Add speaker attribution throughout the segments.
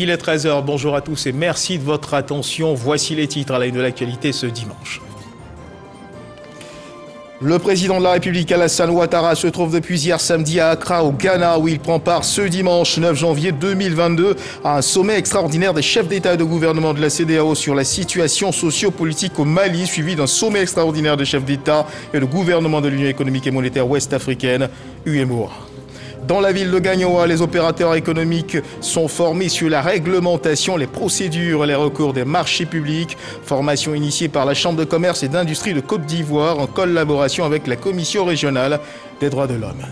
Speaker 1: Il est 13 h, bonjour à tous et merci de votre attention. Voici les titres à la une de l'actualité ce dimanche. Le président de la République, Alassane Ouattara, se trouve depuis hier samedi à Accra, au Ghana, où il prend part ce dimanche 9 janvier 2022 à un sommet extraordinaire des chefs d'État et de gouvernement de la CEDEAO sur la situation socio-politique au Mali, suivi d'un sommet extraordinaire des chefs d'État et de gouvernement de l'Union économique et monétaire ouest-africaine, UEMOA. Dans la ville de Gagnoa, les opérateurs économiques sont formés sur la réglementation, les procédures et les recours des marchés publics. Formation initiée par la Chambre de commerce et d'industrie de Côte d'Ivoire en collaboration avec la Commission régionale des droits de l'homme.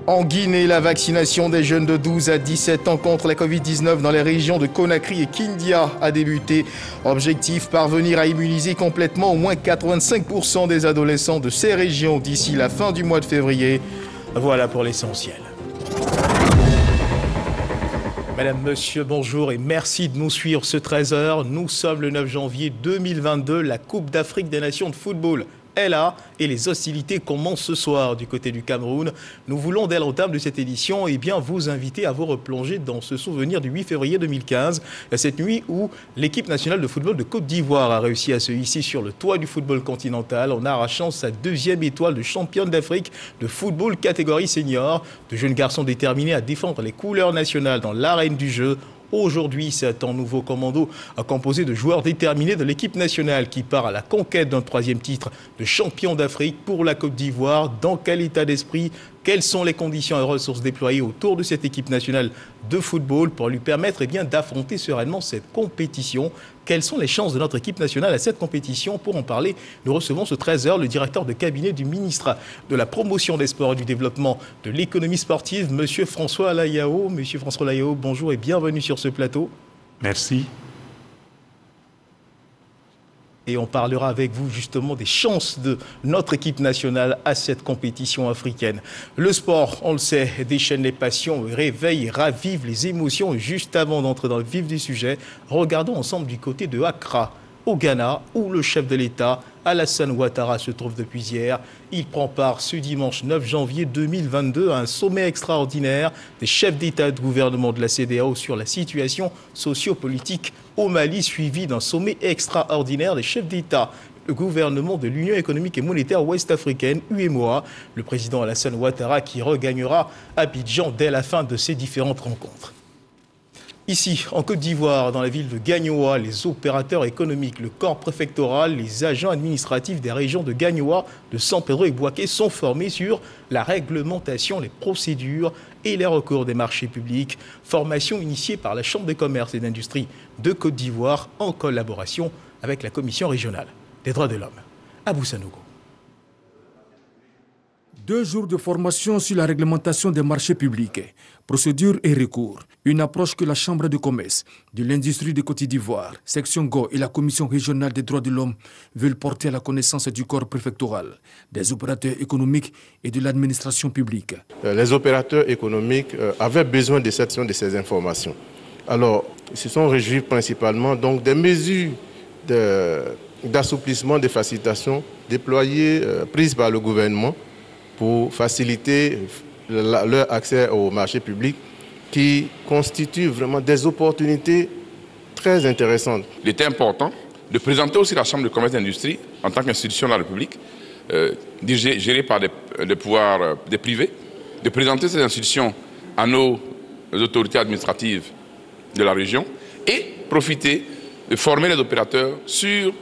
Speaker 1: En Guinée, la vaccination des jeunes de 12 à 17 ans contre la Covid-19 dans les régions de Conakry et Kindia a débuté. Objectif, parvenir à immuniser complètement au moins 85% des adolescents de ces régions d'ici la fin du mois de février. Voilà pour l'essentiel. Madame, monsieur, bonjour et merci de nous suivre ce 13 h. Nous sommes le 9 janvier 2022, la Coupe d'Afrique des Nations de football est là et les hostilités commencent ce soir du côté du Cameroun. Nous voulons, dès l'entame de cette édition, vous inviter à vous replonger dans ce souvenir du 8 février 2015, cette nuit où l'équipe nationale de football de Côte d'Ivoire a réussi à se hisser sur le toit du football continental en arrachant sa deuxième étoile de championne d'Afrique de football catégorie senior. De jeunes garçons déterminés à défendre les couleurs nationales dans l'arène du jeu. Aujourd'hui, c'est un nouveau commando composé de joueurs déterminés de l'équipe nationale qui part à la conquête d'un troisième titre de champion d'Afrique pour la Côte d'Ivoire. Dans quel état d'esprit ? Quelles sont les conditions et ressources déployées autour de cette équipe nationale de football pour lui permettre d'affronter sereinement cette compétition ? Quelles sont les chances de notre équipe nationale à cette compétition ? Pour en parler, nous recevons ce 13 h le directeur de cabinet du ministre de la promotion des sports et du développement de l'économie sportive, M. François Layao. M. François Layao, bonjour et bienvenue sur ce plateau.
Speaker 2: Merci.
Speaker 1: Et on parlera avec vous justement des chances de notre équipe nationale à cette compétition africaine. Le sport, on le sait, déchaîne les passions, réveille, ravive les émotions. Et juste avant d'entrer dans le vif du sujet, regardons ensemble du côté de Accra, au Ghana, où le chef de l'État, Alassane Ouattara, se trouve depuis hier. Il prend part ce dimanche 9 janvier 2022 à un sommet extraordinaire des chefs d'État et de gouvernement de la CEDEAO sur la situation socio-politique au Mali, suivi d'un sommet extraordinaire des chefs d'État. Le gouvernement de l'Union économique et monétaire ouest-africaine, UEMOA, le président Alassane Ouattara qui regagnera Abidjan dès la fin de ces différentes rencontres. Ici, en Côte d'Ivoire, dans la ville de Gagnoa, les opérateurs économiques, le corps préfectoral, les agents administratifs des régions de Gagnoa, de San Pedro et Bouaké sont formés sur la réglementation, les procédures et les recours des marchés publics. Formation initiée par la Chambre de commerce et d'industrie de Côte d'Ivoire en collaboration avec la Commission régionale des droits de l'homme. Abou Sanogo.
Speaker 3: 2 jours de formation sur la réglementation des marchés publics, procédures et recours. Une approche que la Chambre de commerce de l'industrie de Côte d'Ivoire, section Go et la Commission régionale des droits de l'homme veulent porter à la connaissance du corps préfectoral, des opérateurs économiques et de l'administration publique.
Speaker 4: Les opérateurs économiques avaient besoin de ces informations. Alors, ils se sont réjouis principalement donc des mesures d'assouplissement, de facilitation déployées, prises par le gouvernement pour faciliter leur accès au marché public qui constituent vraiment des opportunités très intéressantes.
Speaker 5: Il était important de présenter aussi la Chambre de commerce et d'industrie en tant qu'institution de la République, gérée par des pouvoirs des privés, de présenter ces institutions à nos autorités administratives de la région et profiter de former les opérateurs sur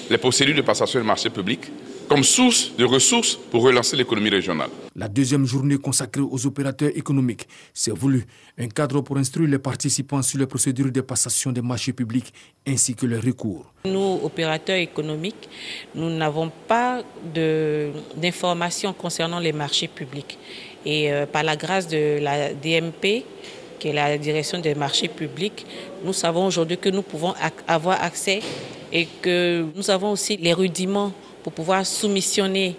Speaker 5: les procédures de passation des marchés publics comme source de ressources pour relancer l'économie régionale.
Speaker 3: La deuxième journée consacrée aux opérateurs économiques s'est voulu un cadre pour instruire les participants sur les procédures de passation des marchés publics ainsi que les recours.
Speaker 6: Nous, opérateurs économiques, nous n'avons pas d'informations concernant les marchés publics. Et par la grâce de la DMP, qui est la direction des marchés publics, nous savons aujourd'hui que nous pouvons avoir accès et que nous avons aussi les rudiments pour pouvoir soumissionner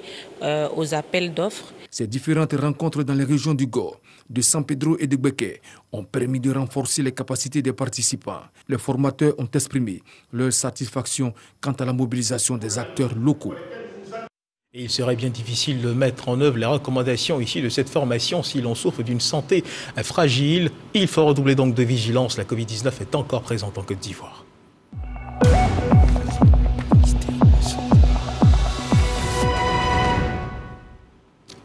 Speaker 6: aux appels d'offres.
Speaker 3: Ces différentes rencontres dans les régions du Go, de San Pedro et de Bouaké ont permis de renforcer les capacités des participants. Les formateurs ont exprimé leur satisfaction quant à la mobilisation des acteurs locaux.
Speaker 1: Et il serait bien difficile de mettre en œuvre les recommandations ici de cette formation si l'on souffre d'une santé fragile. Il faut redoubler donc de vigilance. La Covid-19 est encore présente en Côte d'Ivoire.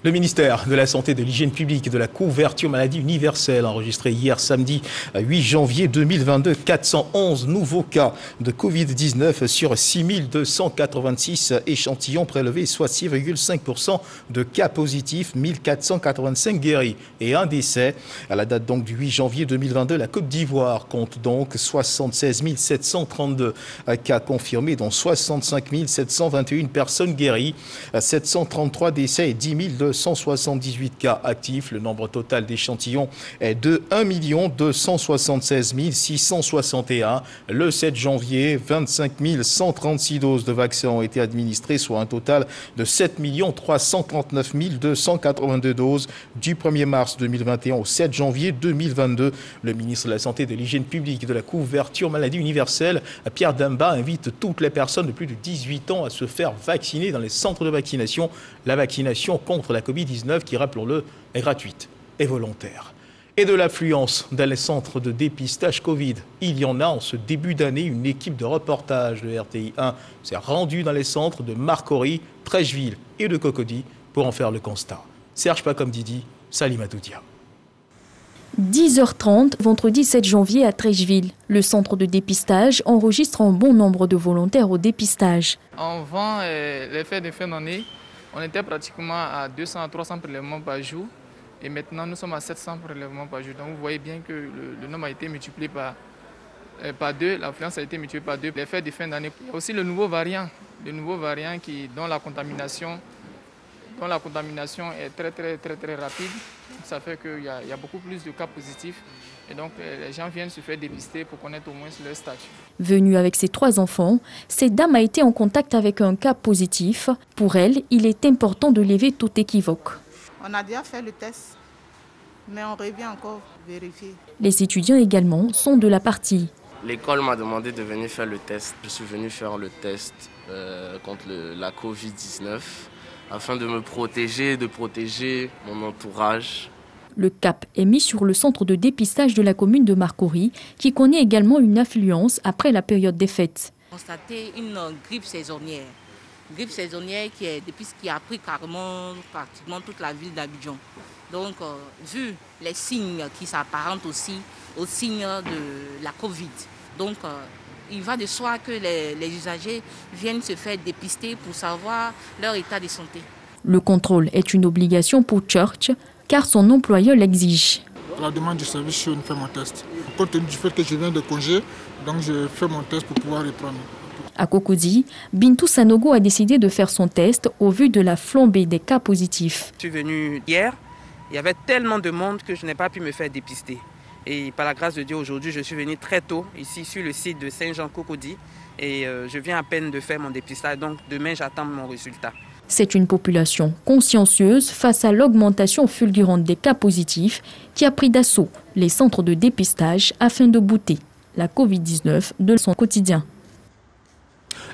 Speaker 1: Le ministère de la Santé, de l'Hygiène publique et de la couverture maladie universelle a enregistré hier samedi 8 janvier 2022 411 nouveaux cas de Covid-19 sur 6286 échantillons prélevés, soit 6,5% de cas positifs, 1485 guéris et un décès. À la date donc du 8 janvier 2022, la Côte d'Ivoire compte donc 76 732 cas confirmés, dont 65 721 personnes guéries, 733 décès et 10 278 cas actifs. Le nombre total d'échantillons est de 1 276 661. Le 7 janvier, 25 136 doses de vaccins ont été administrées, soit un total de 7 339 282 doses du 1er mars 2021 au 7 janvier 2022. Le ministre de la Santé, de l'Hygiène publique et de la couverture maladie universelle, Pierre Damba, invite toutes les personnes de plus de 18 ans à se faire vacciner dans les centres de vaccination. La vaccination contre la Covid-19, qui, rappelons-le, est gratuite et volontaire. Et de l'affluence dans les centres de dépistage Covid. Il y en a en ce début d'année. Une équipe de reportage de RTI 1 s'est rendue dans les centres de Marcory, Treichville et de Cocody pour en faire le constat. Serge Pacom-Didi, Salimata Dia.
Speaker 2: 10h30, vendredi 7 janvier à Treichville. Le centre de dépistage enregistre un bon nombre de volontaires au dépistage.
Speaker 7: Avant les fêtes de fin d'année, on était pratiquement à 200 à 300 prélèvements par jour. Et maintenant, nous sommes à 700 prélèvements par jour. Donc vous voyez bien que le nombre a été multiplié par 2, l'affluence a été multipliée par 2. Les fêtes de fin d'année. Il y a aussi le nouveau variant dont la contamination est très rapide. Ça fait qu'il y a beaucoup plus de cas positifs. Et donc, les gens viennent se faire dépister pour connaître au moins leur statut.
Speaker 2: Venue avec ses 3 enfants, cette dame a été en contact avec un cas positif. Pour elle, il est important de lever tout équivoque.
Speaker 8: On a déjà fait le test, mais on revient encore vérifier.
Speaker 2: Les étudiants également sont de la partie.
Speaker 9: L'école m'a demandé de venir faire le test. Je suis venu faire le test contre la Covid-19 afin de me protéger, de protéger mon entourage.
Speaker 2: Le cap est mis sur le centre de dépistage de la commune de Marcory, qui connaît également une affluence après la période des fêtes.
Speaker 10: Constaté une grippe saisonnière. Qui a pris carrément pratiquement toute la ville d'Abidjan. Donc, vu les signes qui s'apparentent aussi aux signes de la Covid. Donc, il va de soi que les usagers viennent se faire dépister pour savoir leur état de santé.
Speaker 2: Le contrôle est une obligation pour Church, car son employeur l'exige.
Speaker 11: À la demande du service, je fais mon test. Compte tenu du fait que je viens de congé, donc je fais mon test pour pouvoir reprendre.
Speaker 2: À Cocody, Bintou Sanogo a décidé de faire son test au vu de la flambée des cas positifs.
Speaker 12: Je suis venue hier, il y avait tellement de monde que je n'ai pas pu me faire dépister. Et par la grâce de Dieu, aujourd'hui, je suis venue très tôt ici sur le site de Saint-Jean-Cocody et je viens à peine de faire mon dépistage, donc demain j'attends mon résultat.
Speaker 2: C'est une population consciencieuse face à l'augmentation fulgurante des cas positifs qui a pris d'assaut les centres de dépistage afin de bouter la Covid-19 de son quotidien.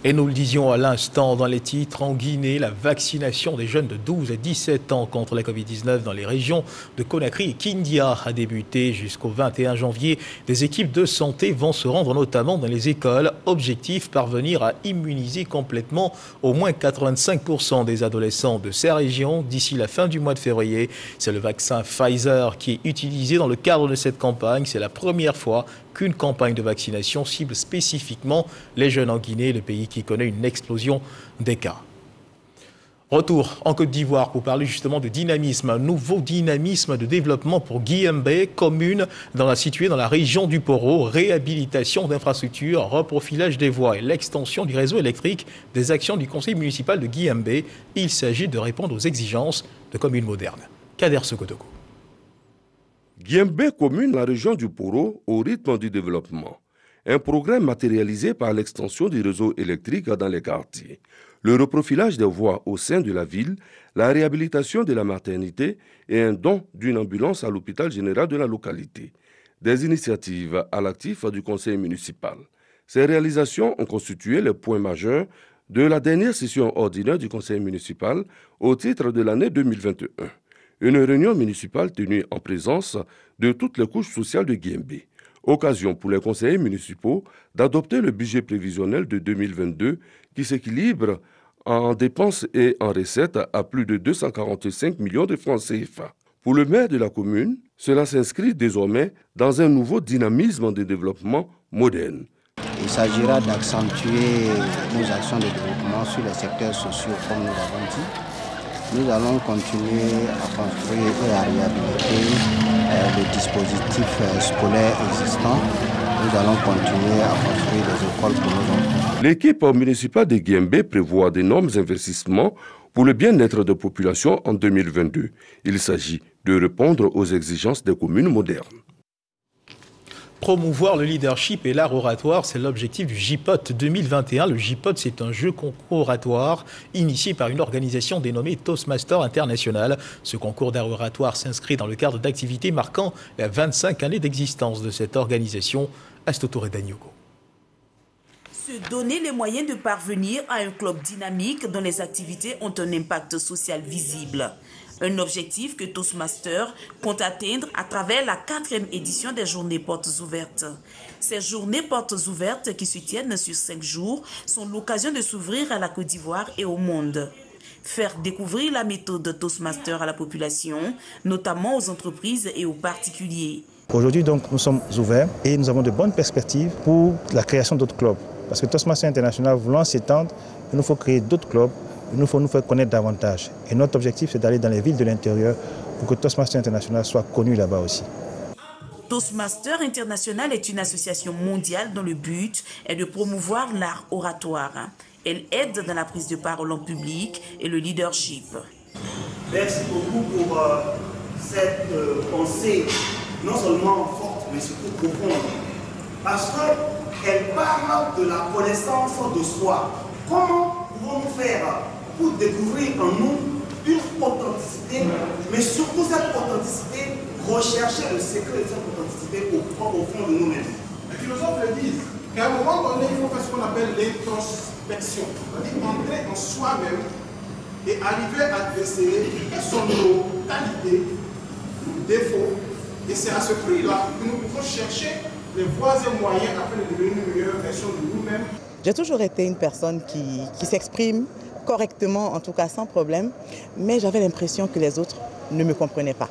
Speaker 1: Et nous le disions à l'instant dans les titres, en Guinée, la vaccination des jeunes de 12 à 17 ans contre la Covid-19 dans les régions de Conakry et Kindia a débuté jusqu'au 21 janvier. Des équipes de santé vont se rendre notamment dans les écoles. Objectif, parvenir à immuniser complètement au moins 85% des adolescents de ces régions d'ici la fin du mois de février. C'est le vaccin Pfizer qui est utilisé dans le cadre de cette campagne. C'est la première fois qu'une campagne de vaccination cible spécifiquement les jeunes en Guinée, le pays qui connaît une explosion des cas. Retour en Côte d'Ivoire pour parler justement de dynamisme, un nouveau dynamisme de développement pour Guiembé, commune située dans la région du Poro, réhabilitation d'infrastructures, reprofilage des voies et l'extension du réseau électrique, des actions du conseil municipal de Guiembé. Il s'agit de répondre aux exigences de communes modernes. Kader Sokotogo.
Speaker 13: Guiembé, commune, la région du Poro, au rythme du développement. Un progrès matérialisé par l'extension du réseau électrique dans les quartiers, le reprofilage des voies au sein de la ville, la réhabilitation de la maternité et un don d'une ambulance à l'hôpital général de la localité. Des initiatives à l'actif du conseil municipal. Ces réalisations ont constitué les points majeurs de la dernière session ordinaire du conseil municipal au titre de l'année 2021. Une réunion municipale tenue en présence de toutes les couches sociales de Guimbé. Occasion pour les conseillers municipaux d'adopter le budget prévisionnel de 2022 qui s'équilibre en dépenses et en recettes à plus de 245 millions de francs CFA. Pour le maire de la commune, cela s'inscrit désormais dans un nouveau dynamisme de développement moderne.
Speaker 14: Il s'agira d'accentuer nos actions de développement sur les secteurs sociaux comme nous l'avons dit. Nous allons continuer à construire et à réhabiliter les dispositifs scolaires existants. Nous allons continuer à construire des écoles pour nos enfants.
Speaker 13: L'équipe municipale de Guimbé prévoit d'énormes investissements pour le bien-être des populations en 2022. Il s'agit de répondre aux exigences des communes modernes.
Speaker 1: Promouvoir le leadership et l'art oratoire, c'est l'objectif du JPOT 2021. Le JPOT, c'est un jeu concours oratoire initié par une organisation dénommée Toastmasters International. Ce concours d'art oratoire s'inscrit dans le cadre d'activités marquant la 25 années d'existence de cette organisation. Astotore Danyogo.
Speaker 15: Se donner les moyens de parvenir à un club dynamique dont les activités ont un impact social visible. Un objectif que Toastmasters compte atteindre à travers la 4e édition des Journées Portes Ouvertes. Ces Journées Portes Ouvertes qui se tiennent sur 5 jours sont l'occasion de s'ouvrir à la Côte d'Ivoire et au monde. Faire découvrir la méthode Toastmasters à la population, notamment aux entreprises et aux particuliers.
Speaker 16: Aujourd'hui, donc, nous sommes ouverts et nous avons de bonnes perspectives pour la création d'autres clubs. Parce que Toastmasters International, voulant s'étendre, il nous faut créer d'autres clubs. Il nous faut nous faire connaître davantage. Et notre objectif, c'est d'aller dans les villes de l'intérieur pour que Toastmasters International soit connu là-bas aussi.
Speaker 15: Toastmasters International est une association mondiale dont le but est de promouvoir l'art oratoire. Elle aide dans la prise de parole en public et le leadership.
Speaker 17: Merci beaucoup pour cette pensée non seulement forte, mais surtout profonde. Parce qu'elle parle de la connaissance de soi. Comment pouvons-nous faire pour découvrir en nous une authenticité, mais surtout cette authenticité, rechercher le secret de cette authenticité au fond de nous-mêmes.
Speaker 18: Les philosophes le disent qu'à un moment donné, il faut faire ce qu'on appelle l'introspection, c'est-à-dire entrer en soi-même et arriver à déceler quelles sont nos qualités, nos défauts. Et c'est à ce prix-là que nous pouvons chercher les voies et moyens afin de devenir une meilleure version de nous-mêmes.
Speaker 19: J'ai toujours été une personne qui s'exprime correctement, en tout cas sans problème, mais j'avais l'impression que les autres ne me comprenaient pas.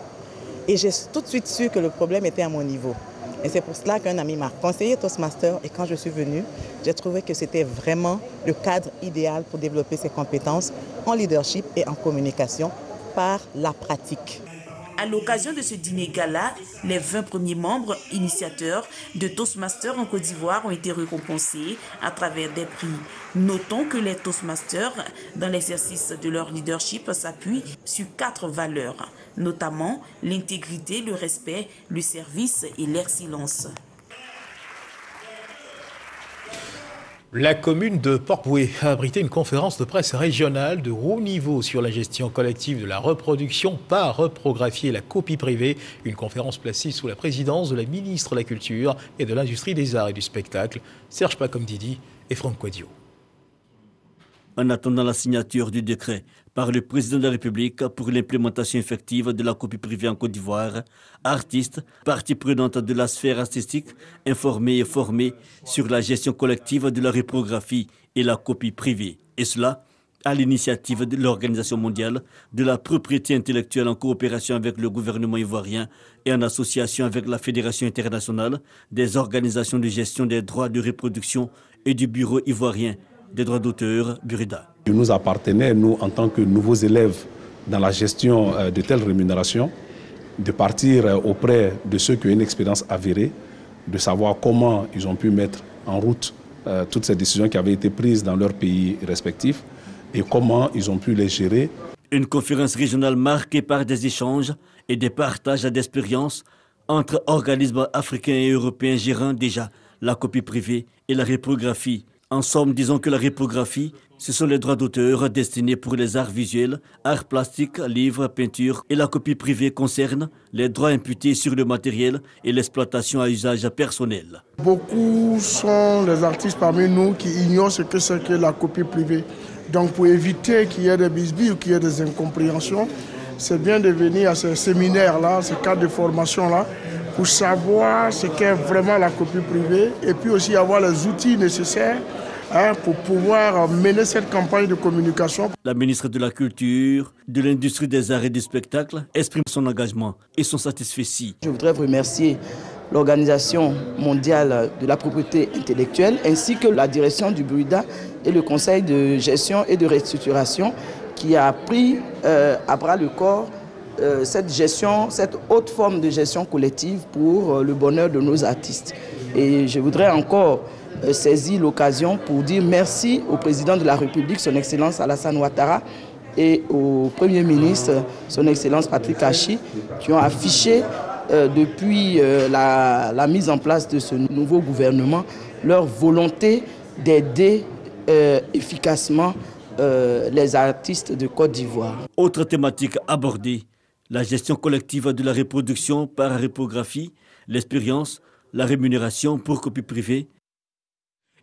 Speaker 19: Et j'ai tout de suite su que le problème était à mon niveau. Et c'est pour cela qu'un ami m'a conseillé Toastmasters et quand je suis venue, j'ai trouvé que c'était vraiment le cadre idéal pour développer ses compétences en leadership et en communication par la pratique.
Speaker 15: À l'occasion de ce dîner-gala, les 20 premiers membres initiateurs de Toastmasters en Côte d'Ivoire ont été récompensés à travers des prix. Notons que les Toastmasters, dans l'exercice de leur leadership, s'appuient sur 4 valeurs, notamment l'intégrité, le respect, le service et l'excellence.
Speaker 1: La commune de Port-Bouët a abrité une conférence de presse régionale de haut niveau sur la gestion collective de la reproduction par reprographie et la copie privée. Une conférence placée sous la présidence de la ministre de la Culture et de l'Industrie des Arts et du Spectacle, Serge Pacom-Didi et Franck Quadio.
Speaker 20: En attendant la signature du décret par le président de la République pour l'implémentation effective de la copie privée en Côte d'Ivoire, artistes, parties prenantes de la sphère artistique, informés et formés sur la gestion collective de la reprographie et la copie privée. Et cela à l'initiative de l'Organisation mondiale de la propriété intellectuelle en coopération avec le gouvernement ivoirien et en association avec la Fédération internationale des organisations de gestion des droits de reproduction et du Bureau ivoirien des droits d'auteur, Burida.
Speaker 21: Il nous appartenait, nous, en tant que nouveaux élèves dans la gestion de telles rémunérations, de partir auprès de ceux qui ont une expérience avérée, de savoir comment ils ont pu mettre en route toutes ces décisions qui avaient été prises dans leurs pays respectifs et comment ils ont pu les gérer.
Speaker 20: Une conférence régionale marquée par des échanges et des partages d'expériences entre organismes africains et européens gérant déjà la copie privée et la reprographie En somme, disons que la reprographie, ce sont les droits d'auteur destinés pour les arts visuels, arts plastiques, livres, peintures, et la copie privée concerne les droits imputés sur le matériel et l'exploitation à usage personnel.
Speaker 4: Beaucoup sont les artistes parmi nous qui ignorent ce que c'est que la copie privée. Donc pour éviter qu'il y ait des bisbilles ou qu'il y ait des incompréhensions, c'est bien de venir à ces séminaires-là, ces cadres de formation-là, pour savoir ce qu'est vraiment la copie privée et puis aussi avoir les outils nécessaires pour pouvoir mener cette campagne de communication.
Speaker 20: La ministre de la Culture, de l'Industrie des Arts et du Spectacle exprime son engagement et son satisfait.
Speaker 22: Je voudrais remercier l'Organisation mondiale de la propriété intellectuelle ainsi que la direction du BRUDA et le Conseil de gestion et de restructuration qui a pris à bras le corps cette gestion, cette haute forme de gestion collective pour le bonheur de nos artistes. Et je voudrais encore saisir l'occasion pour dire merci au président de la République, son Excellence Alassane Ouattara, et au Premier ministre, son Excellence Patrick Hachi, qui ont affiché depuis la mise en place de ce nouveau gouvernement leur volonté d'aider efficacement les artistes de Côte d'Ivoire.
Speaker 20: Autre thématique abordée, la gestion collective de la reproduction par reprographie, l'expérience, la rémunération pour copie privée.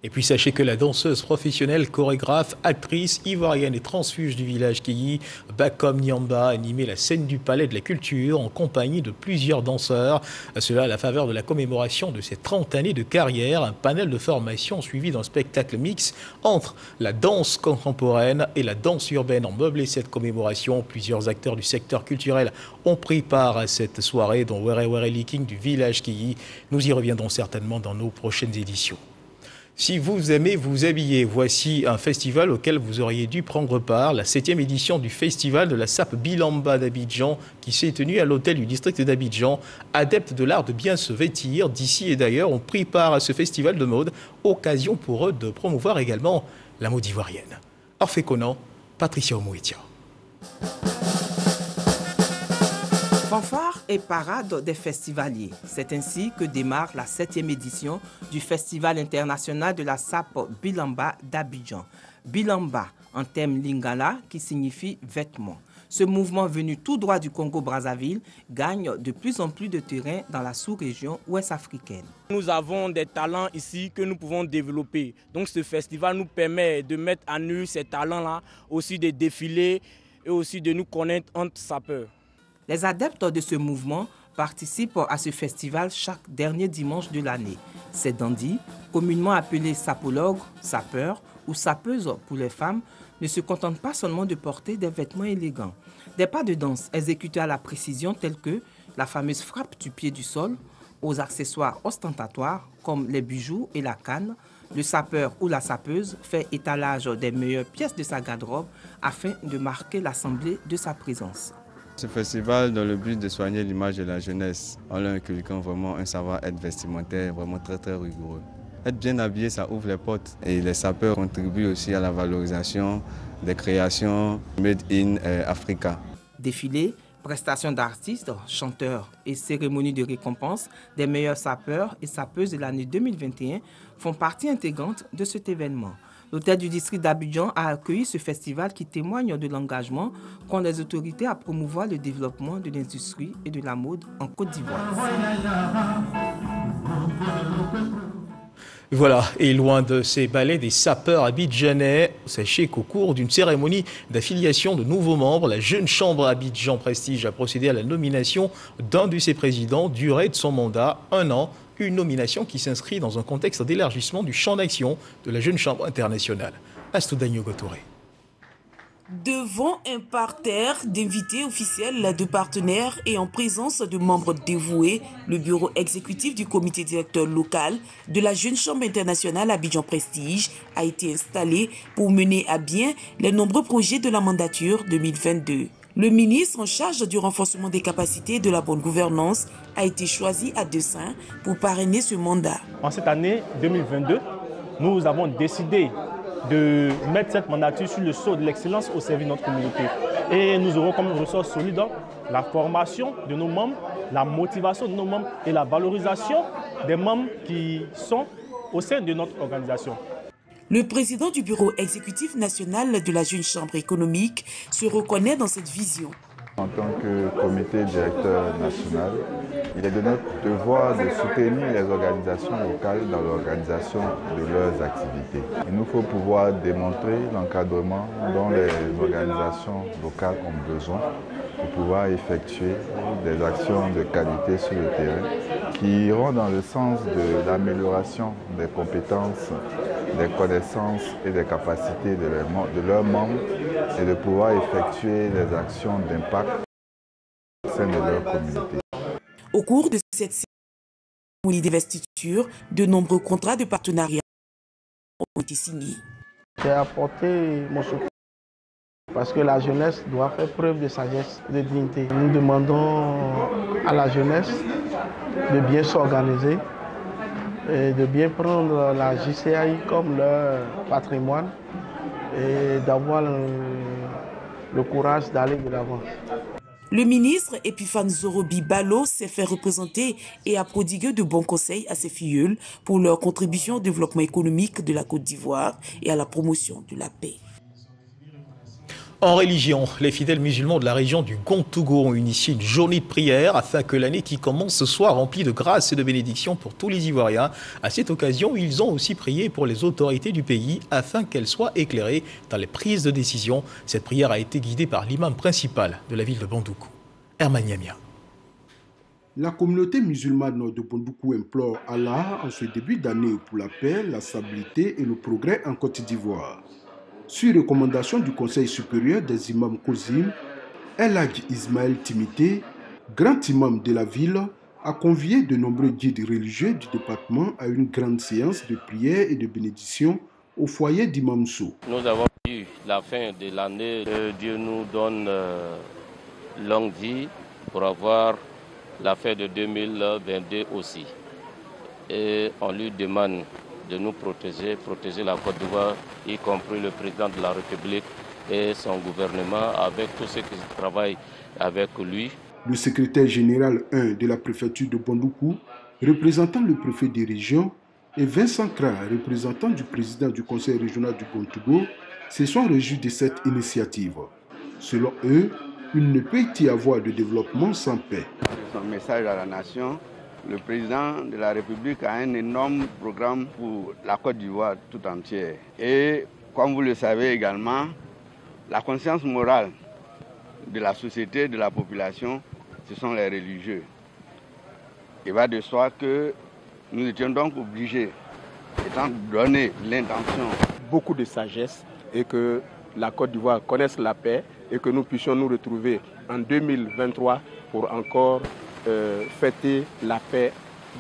Speaker 1: Et puis sachez que la danseuse professionnelle, chorégraphe, actrice ivoirienne et transfuge du village Kéyi, Bakom Nyamba, a animé la scène du Palais de la Culture en compagnie de plusieurs danseurs. Cela à la faveur de la commémoration de ses 30 années de carrière, un panel de formation suivi d'un spectacle mix entre la danse contemporaine et la danse urbaine. En meublé cette commémoration, plusieurs acteurs du secteur culturel ont pris part à cette soirée, dont Were Were Liking du village Kéyi. Nous y reviendrons certainement dans nos prochaines éditions. Si vous aimez vous habiller, voici un festival auquel vous auriez dû prendre part, la 7e édition du festival de la SAP Bilamba d'Abidjan qui s'est tenue à l'hôtel du district d'Abidjan. Adeptes de l'art de bien se vêtir d'ici et d'ailleurs ont pris part à ce festival de mode, occasion pour eux de promouvoir également la mode ivoirienne. Orphée Conan, Patricia Omouetia.
Speaker 23: Fanfare et parade des festivaliers. C'est ainsi que démarre la 7e édition du Festival international de la SAP Bilamba d'Abidjan. Bilamba, en thème lingala qui signifie vêtements. Ce mouvement venu tout droit du Congo-Brazzaville gagne de plus en plus de terrain dans la sous-région ouest africaine.
Speaker 24: Nous avons des talents ici que nous pouvons développer. Donc ce festival nous permet de mettre à nu ces talents-là, aussi de défiler et aussi de nous connaître entre sapeurs.
Speaker 23: Les adeptes de ce mouvement participent à ce festival chaque dernier dimanche de l'année. Ces dandys, communément appelés sapologues, sapeurs ou sapeuses pour les femmes, ne se contentent pas seulement de porter des vêtements élégants. Des pas de danse exécutés à la précision tels que la fameuse frappe du pied du sol, aux accessoires ostentatoires comme les bijoux et la canne, le sapeur ou la sapeuse fait étalage des meilleures pièces de sa garde-robe afin de marquer l'assemblée de sa présence.
Speaker 25: Ce festival dans le but de soigner l'image de la jeunesse en leur inculquant vraiment un savoir-être vestimentaire vraiment très rigoureux. Être bien habillé, ça ouvre les portes et les sapeurs contribuent aussi à la valorisation des créations made in Africa.
Speaker 23: Défilés, prestations d'artistes, chanteurs et cérémonies de récompense des meilleurs sapeurs et sapeuses de l'année 2021 font partie intégrante de cet événement. L'hôtel du district d'Abidjan a accueilli ce festival qui témoigne de l'engagement qu'ont les autorités à promouvoir le développement de l'industrie et de la mode en Côte d'Ivoire.
Speaker 1: Voilà, et loin de ces ballets des sapeurs abidjanais, sachez qu'au cours d'une cérémonie d'affiliation de nouveaux membres, la jeune chambre Abidjan Prestige a procédé à la nomination d'un de ses présidents, durée de son mandat, 1 an. Une nomination qui s'inscrit dans un contexte d'élargissement du champ d'action de la Jeune Chambre internationale. Astoudanio Gotouré.
Speaker 15: Devant un parterre d'invités officiels, de partenaires et en présence de membres dévoués, le bureau exécutif du comité directeur local de la Jeune Chambre internationale Abidjan Prestige a été installé pour mener à bien les nombreux projets de la mandature 2022. Le ministre en charge du renforcement des capacités et de la bonne gouvernance a été choisi à dessein pour parrainer ce mandat.
Speaker 26: En cette année 2022, nous avons décidé de mettre cette mandature sur le sceau de l'excellence au service de notre communauté. Et nous aurons comme ressource solide la formation de nos membres, la motivation de nos membres et la valorisation des membres qui sont au sein de notre organisation.
Speaker 15: Le président du bureau exécutif national de la Jeune Chambre économique se reconnaît dans cette vision.
Speaker 3: En tant que comité directeur national, il est de notre devoir de soutenir les organisations locales dans l'organisation de leurs activités. Il nous faut pouvoir démontrer l'encadrement dont les organisations locales ont besoin pour pouvoir effectuer des actions de qualité sur le terrain qui iront dans le sens de l'amélioration des compétences, des connaissances et des capacités de leurs membres et de pouvoir effectuer des actions d'impact au sein de leur communauté.
Speaker 15: Au cours de cette cérémonie d'investiture, de nombreux contrats de partenariat ont été signés.
Speaker 4: J'ai apporté mon soutien parce que la jeunesse doit faire preuve de sagesse et de dignité. Nous demandons à la jeunesse de bien s'organiser et de bien prendre la JCAI comme leur patrimoine et d'avoir le courage d'aller de l'avant.
Speaker 15: Le ministre Epiphane Zorobi Balo s'est fait représenter et a prodigué de bons conseils à ses filleuls pour leur contribution au développement économique de la Côte d'Ivoire et à la promotion de la paix.
Speaker 1: En religion, les fidèles musulmans de la région du Gontougou ont initié une journée de prière afin que l'année qui commence ce soit remplie de grâce et de bénédictions pour tous les Ivoiriens. À cette occasion, ils ont aussi prié pour les autorités du pays afin qu'elles soient éclairées dans les prises de décision. Cette prière a été guidée par l'imam principal de la ville de Bandoukou, Herman Yamia.
Speaker 5: La communauté musulmane de Bandoukou implore Allah en ce début d'année pour la paix, la stabilité et le progrès en Côte d'Ivoire. Sur recommandation du Conseil supérieur des imams Kozim, El Hadj Ismaël Timité, grand imam de la ville, a convié de nombreux guides religieux du département à une grande séance de prière et de bénédiction au foyer d'Imam Sow.
Speaker 6: Nous avons eu la fin de l'année, Dieu nous donne longue vie pour avoir la fin de 2022 aussi. Et on lui demande de nous protéger la Côte d'Ivoire, y compris le président de la République et son gouvernement, avec tous ceux qui travaillent avec lui.
Speaker 5: Le secrétaire général 1 de la préfecture de Bandoukou, représentant le préfet des régions, et Vincent Kra, représentant du président du conseil régional du Gontougou, se sont réjouis de cette initiative. Selon eux, il ne peut y avoir de développement sans paix.
Speaker 7: Son message à la nation, le président de la République a un énorme programme pour la Côte d'Ivoire tout entière. Et comme vous le savez également, la conscience morale de la société, de la population, ce sont les religieux. Il va de soi que nous étions donc obligés, étant donné l'intention,
Speaker 18: beaucoup de sagesse et que la Côte d'Ivoire connaisse la paix et que nous puissions nous retrouver en 2023 pour encore fêter la paix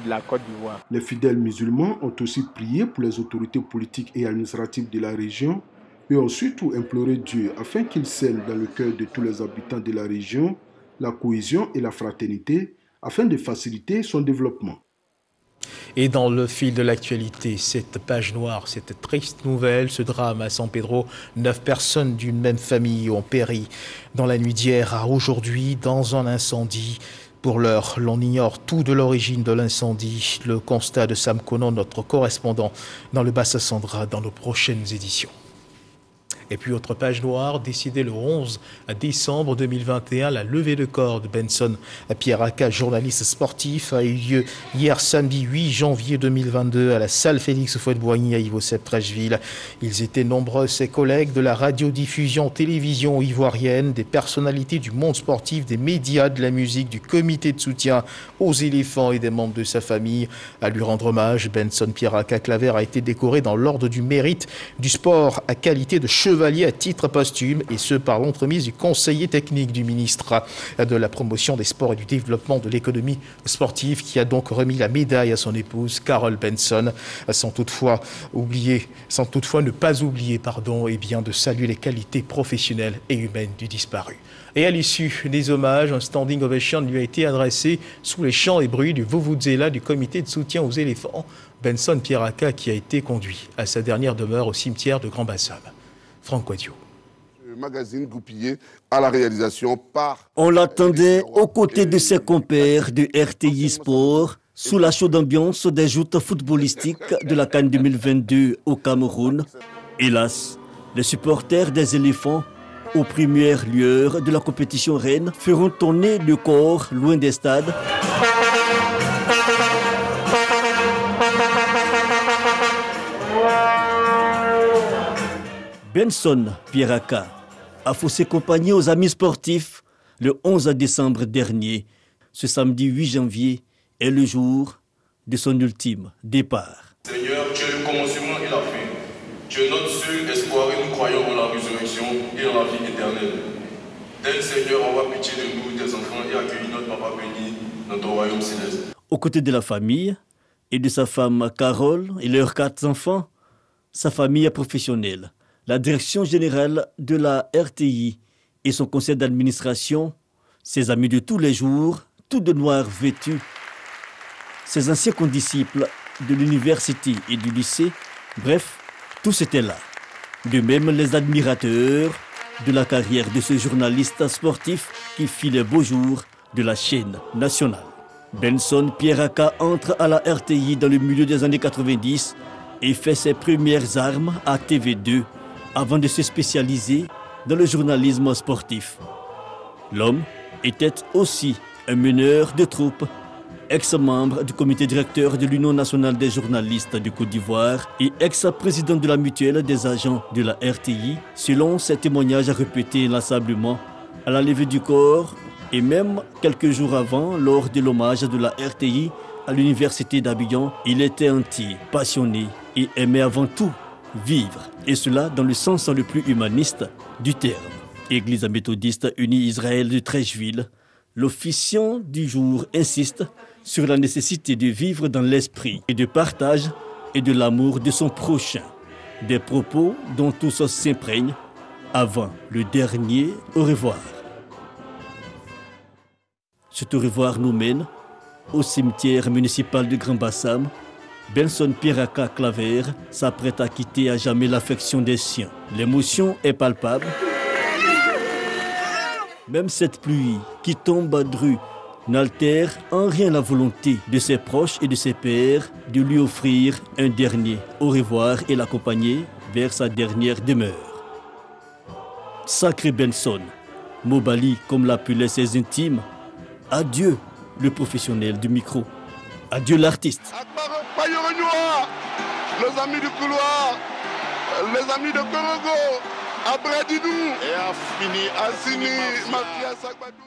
Speaker 18: de la Côte d'Ivoire.
Speaker 5: Les fidèles musulmans ont aussi prié pour les autorités politiques et administratives de la région et ont surtout imploré Dieu afin qu'il sème dans le cœur de tous les habitants de la région la cohésion et la fraternité afin de faciliter son développement.
Speaker 1: Et dans le fil de l'actualité, cette page noire, cette triste nouvelle, ce drame à San Pedro, 9 personnes d'une même famille ont péri dans la nuit d'hier à aujourd'hui dans un incendie. Pour l'heure, l'on ignore tout de l'origine de l'incendie. Le constat de Sam Konan, notre correspondant dans le Bassa-Sandra, dans nos prochaines éditions. Et puis, autre page noire, décidée le 11 décembre 2021, la levée de corps de Benson Pierre Aka, journaliste sportif, a eu lieu hier samedi 8 janvier 2022 à la salle Félix Houphouët-Boigny à Yvot-Septracheville. Ils étaient nombreux, ses collègues de la radiodiffusion télévision ivoirienne, des personnalités du monde sportif, des médias, de la musique, du comité de soutien aux éléphants et des membres de sa famille. À lui rendre hommage, Benson Pierre Aka Claver a été décoré dans l'ordre du mérite du sport à qualité de chevalier à titre posthume, et ce par l'entremise du conseiller technique du ministre de la promotion des sports et du développement de l'économie sportive, qui a donc remis la médaille à son épouse Carole Benson, sans toutefois ne pas oublier de saluer les qualités professionnelles et humaines du disparu. Et à l'issue des hommages, un standing ovation lui a été adressé sous les chants et bruits du Vuvuzela du comité de soutien aux éléphants, Benson Pierre Aka, qui a été conduit à sa dernière demeure au cimetière de Grand-Bassam. Franck Quadio.
Speaker 8: Magazine goupillé à la réalisation par...
Speaker 20: On l'attendait aux côtés de ses compères de RTI Sport, Sous la chaude ambiance des joutes footballistiques de la CAN 2022 au Cameroun, hélas, les supporters des éléphants, aux premières lueurs de la compétition reine, feront tourner le corps loin des stades. Benson Pierraka a faussé compagnie aux amis sportifs le 11 décembre dernier. Ce samedi 8 janvier est le jour de son ultime départ.
Speaker 2: Seigneur, tu es le commencement et la fin. Tu es notre seul espoir et nous croyons en la résurrection et en la vie éternelle. Tel Seigneur, envoie pitié de nous, tes enfants, et accueille notre papa béni dans ton royaume céleste.
Speaker 20: Aux côtés de la famille et de sa femme Carole et leurs 4 enfants, sa famille professionnelle, la direction générale de la RTI et son conseil d'administration, ses amis de tous les jours, tout de noir vêtus, ses anciens condisciples de l'université et du lycée, bref, tous étaient là. De même les admirateurs de la carrière de ce journaliste sportif qui fit les beaux jours de la chaîne nationale. Benson Pierraka entre à la RTI dans le milieu des années 90 et fait ses premières armes à TV2 avant de se spécialiser dans le journalisme sportif. L'homme était aussi un meneur de troupe, ex-membre du comité directeur de l'Union nationale des journalistes de Côte d'Ivoire et ex-président de la mutuelle des agents de la RTI, selon ses témoignages répétés inlassablement à la levée du corps et même quelques jours avant, lors de l'hommage de la RTI à l'université d'Abidjan, il était entier, passionné et aimait avant tout vivre, et cela dans le sens le plus humaniste du terme. Église méthodiste unie Israël de Treichville, l'officiant du jour insiste sur la nécessité de vivre dans l'esprit et de partage et de l'amour de son prochain. Des propos dont tous s'imprègnent avant le dernier au revoir. Cet au revoir nous mène au cimetière municipal de Grand Bassam. Benson Pierraka Claver s'apprête à quitter à jamais l'affection des siens. L'émotion est palpable. Même cette pluie qui tombe à dru n'altère en rien la volonté de ses proches et de ses pairs de lui offrir un dernier au revoir et l'accompagner vers sa dernière demeure. Sacré Benson, Mobali comme l'appelaient ses intimes, adieu le professionnel du micro, adieu l'artiste.
Speaker 8: Les amis du couloir, les amis de Korogo, Abradidou et Assini, Mathias Agbadou.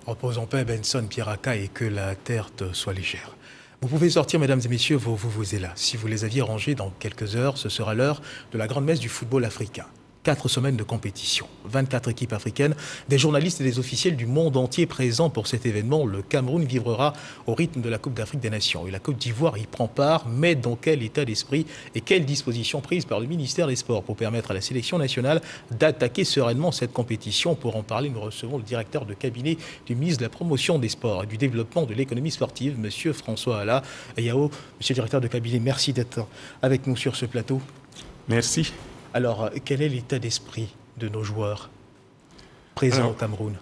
Speaker 1: Repose en paix, Benson Pierraka, et que la terre te soit légère. Vous pouvez sortir, mesdames et messieurs, vos vuvuzelas. Si vous les aviez rangés dans quelques heures, ce sera l'heure de la grande messe du football africain. 4 semaines de compétition, 24 équipes africaines, des journalistes et des officiels du monde entier présents pour cet événement. Le Cameroun vibrera au rythme de la Coupe d'Afrique des Nations. Et la Côte d'Ivoire y prend part, mais dans quel état d'esprit et quelles dispositions prises par le ministère des Sports pour permettre à la sélection nationale d'attaquer sereinement cette compétition. Pour en parler, nous recevons le directeur de cabinet du ministre de la Promotion des Sports et du Développement de l'économie sportive, M. François Ala Yao. Monsieur le directeur de cabinet, merci d'être avec nous sur ce plateau.
Speaker 9: Merci.
Speaker 1: Alors, quel est l'état d'esprit de nos joueurs présents au Cameroun?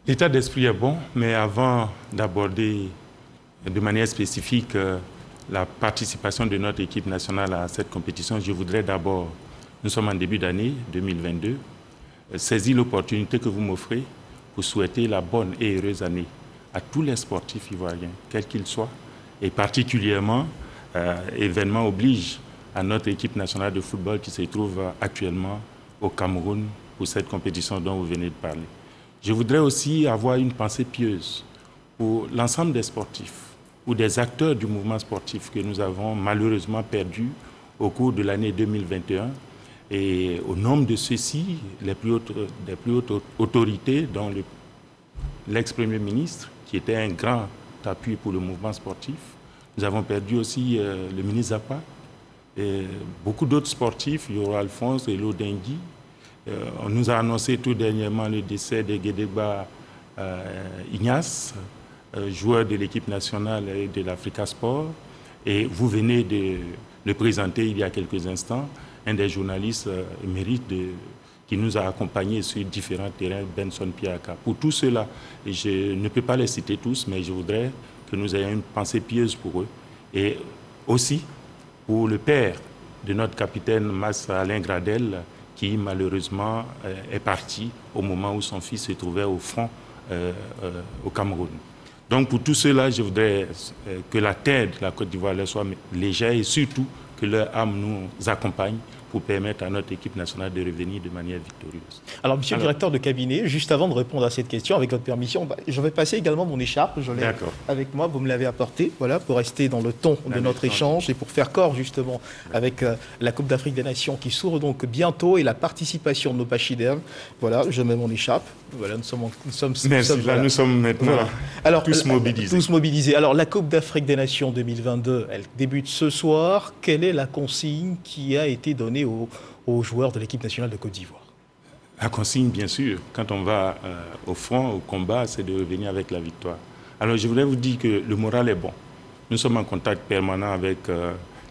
Speaker 9: L'état d'esprit est bon, mais avant d'aborder de manière spécifique la participation de notre équipe nationale à cette compétition, je voudrais d'abord, nous sommes en début d'année 2022, saisir l'opportunité que vous m'offrez pour souhaiter la bonne et heureuse année à tous les sportifs ivoiriens, quels qu'ils soient, et particulièrement, événement oblige, à notre équipe nationale de football qui se trouve actuellement au Cameroun pour cette compétition dont vous venez de parler. Je voudrais aussi avoir une pensée pieuse pour l'ensemble des sportifs ou des acteurs du mouvement sportif que nous avons malheureusement perdus au cours de l'année 2021. Et au nombre de ceux-ci, des plus hautes autorités, dont l'ex-premier ministre, qui était un grand appui pour le mouvement sportif. Nous avons perdu aussi le ministre Zappa, et beaucoup d'autres sportifs, Yoro Alphonse et Lodengui. On nous a annoncé tout dernièrement le décès de Guédéba Ignace, joueur de l'équipe nationale et de l'Africa Sport. Et vous venez de le présenter il y a quelques instants, un des journalistes émérites qui nous a accompagnés sur différents terrains, Benson Piaka. Pour tous ceux-là, je ne peux pas les citer tous, mais je voudrais que nous ayons une pensée pieuse pour eux. Et aussi pour le père de notre capitaine Mas Alain Gradel, qui malheureusement est parti au moment où son fils se trouvait au front au Cameroun. Donc pour tous ceux-là, je voudrais que la terre de la Côte d'Ivoire leur soit légère et surtout que leur âme nous accompagne pour permettre à notre équipe nationale de revenir de manière victorieuse.
Speaker 1: Alors, monsieur le directeur de cabinet, juste avant de répondre à cette question, avec votre permission, je vais passer également mon écharpe. Je l'ai avec moi, vous me l'avez apportée, voilà, pour rester dans le ton de notre échange et pour faire corps justement avec la Coupe d'Afrique des Nations qui s'ouvre donc bientôt et la participation de nos Pachiders. Voilà, je mets mon écharpe. Voilà, nous sommes maintenant tous mobilisés. Tous mobilisés. Alors, la Coupe d'Afrique des Nations 2022, elle débute ce soir. Quelle est la consigne qui a été donnée aux joueurs de l'équipe nationale de Côte d'Ivoire?
Speaker 9: La consigne, bien sûr, quand on va au front, au combat, c'est de revenir avec la victoire. Alors, je voudrais vous dire que le moral est bon. Nous sommes en contact permanent avec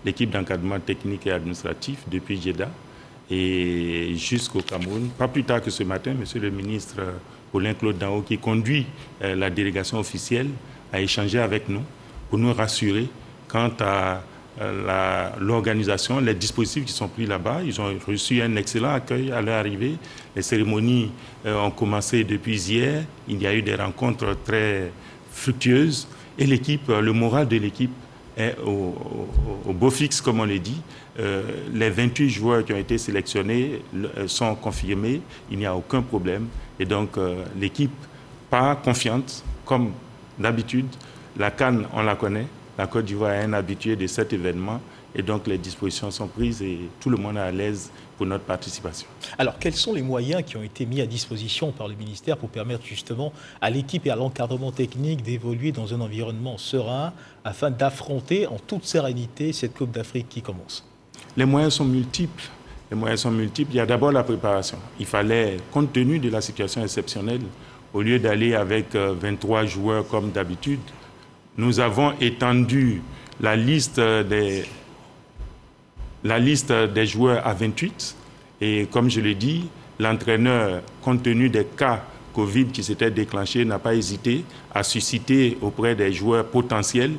Speaker 9: l'équipe d'encadrement technique et administratif depuis Jeddah et jusqu'au Cameroun. Pas plus tard que ce matin, monsieur le ministre Paulin-Claude Danho, qui conduit la délégation officielle, a échangé avec nous pour nous rassurer quant à l'organisation, les dispositifs qui sont pris là-bas. Ils ont reçu un excellent accueil à leur arrivée. Les cérémonies ont commencé depuis hier. Il y a eu des rencontres très fructueuses. Et l'équipe, le moral de l'équipe est au beau fixe, comme on le dit. Les 28 joueurs qui ont été sélectionnés sont confirmés. Il n'y a aucun problème. Et donc, l'équipe part confiante, comme d'habitude. La CAN, on la connaît. La Côte d'Ivoire est un habitué de cet événement et donc les dispositions sont prises et tout le monde est à l'aise pour notre participation.
Speaker 1: Alors, quels sont les moyens qui ont été mis à disposition par le ministère pour permettre justement à l'équipe et à l'encadrement technique d'évoluer dans un environnement serein afin d'affronter en toute sérénité cette Coupe d'Afrique qui commence?
Speaker 9: Les moyens sont multiples. Il y a d'abord la préparation. Il fallait, compte tenu de la situation exceptionnelle, au lieu d'aller avec 23 joueurs comme d'habitude, nous avons étendu la liste des joueurs à 28. Et comme je l'ai dit, l'entraîneur, compte tenu des cas Covid qui s'étaient déclenchés, n'a pas hésité à susciter auprès des joueurs potentiels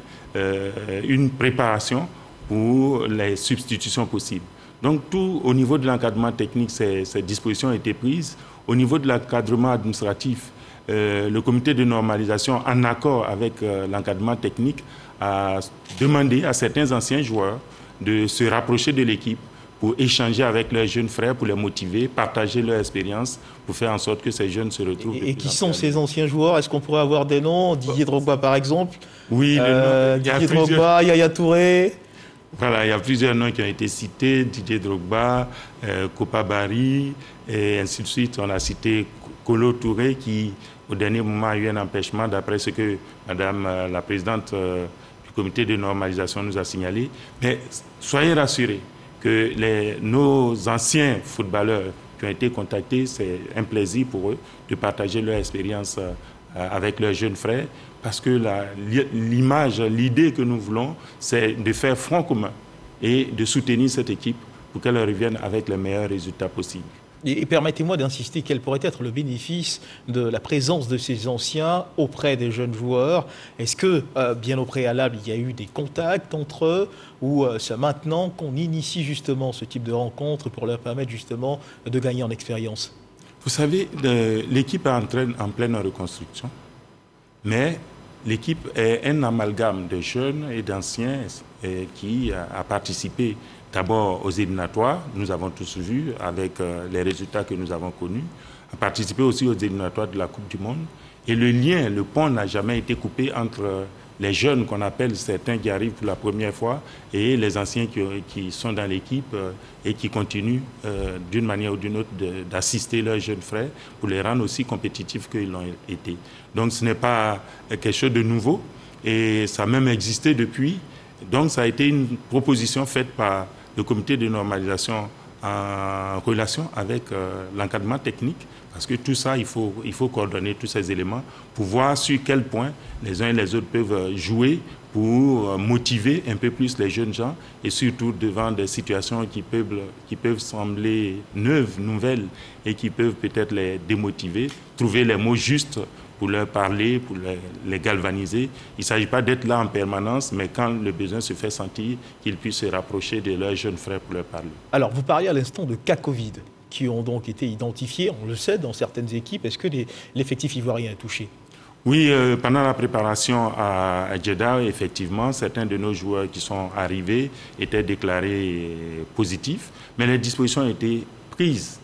Speaker 9: une préparation pour les substitutions possibles. Donc tout au niveau de l'encadrement technique, ces dispositions ont été prises. Au niveau de l'encadrement administratif, le comité de normalisation, en accord avec l'encadrement technique, a demandé à certains anciens joueurs de se rapprocher de l'équipe pour échanger avec leurs jeunes frères, pour les motiver, partager leur expérience, pour faire en sorte que ces jeunes se retrouvent.
Speaker 1: Et qui sont ces anciens joueurs? Est-ce qu'on pourrait avoir des noms? Didier Drogba, par exemple?
Speaker 9: Oui,
Speaker 1: Didier Drogba, Yaya Touré.
Speaker 9: Voilà, il y a plusieurs noms qui ont été cités, Didier Drogba, Kopa Barry, et ainsi de suite. On a cité Kolo Touré qui, au dernier moment, a eu un empêchement, d'après ce que Madame la présidente du comité de normalisation nous a signalé. Mais soyez rassurés que nos anciens footballeurs qui ont été contactés, c'est un plaisir pour eux de partager leur expérience avec leurs jeunes frères, parce que l'image, l'idée que nous voulons, c'est de faire front commun et de soutenir cette équipe pour qu'elle revienne avec les meilleurs résultats possibles.
Speaker 1: Et permettez-moi d'insister, quel pourrait être le bénéfice de la présence de ces anciens auprès des jeunes joueurs? Est-ce que, bien au préalable, il y a eu des contacts entre eux, ou c'est maintenant qu'on initie justement ce type de rencontre pour leur permettre justement de gagner en expérience?
Speaker 9: Vous savez, l'équipe est en pleine reconstruction, mais l'équipe est un amalgame de jeunes et d'anciens qui a participé d'abord aux éliminatoires, nous avons tous vu avec les résultats que nous avons connus, a participé aussi aux éliminatoires de la Coupe du Monde. Et le lien, le pont n'a jamais été coupé entre les jeunes qu'on appelle certains qui arrivent pour la première fois et les anciens qui sont dans l'équipe et qui continuent d'une manière ou d'une autre d'assister leurs jeunes frères pour les rendre aussi compétitifs qu'ils l'ont été. Donc ce n'est pas quelque chose de nouveau et ça a même existé depuis. Donc ça a été une proposition faite par le comité de normalisation en relation avec l'encadrement technique Parce que tout ça, il faut coordonner tous ces éléments pour voir sur quel point les uns et les autres peuvent jouer pour motiver un peu plus les jeunes gens et surtout devant des situations qui peuvent sembler neuves, nouvelles et qui peuvent peut-être les démotiver, trouver les mots justes pour leur parler, pour les galvaniser. Il ne s'agit pas d'être là en permanence, mais quand le besoin se fait sentir, qu'ils puissent se rapprocher de leurs jeunes frères pour leur parler.
Speaker 1: Alors, vous parliez à l'instant de cas Covid qui ont donc été identifiés, on le sait, dans certaines équipes. Est-ce que l'effectif ivoirien est touché ?
Speaker 9: Oui, pendant la préparation à Jeddah, effectivement, certains de nos joueurs qui sont arrivés étaient déclarés positifs, mais les dispositions ont été prises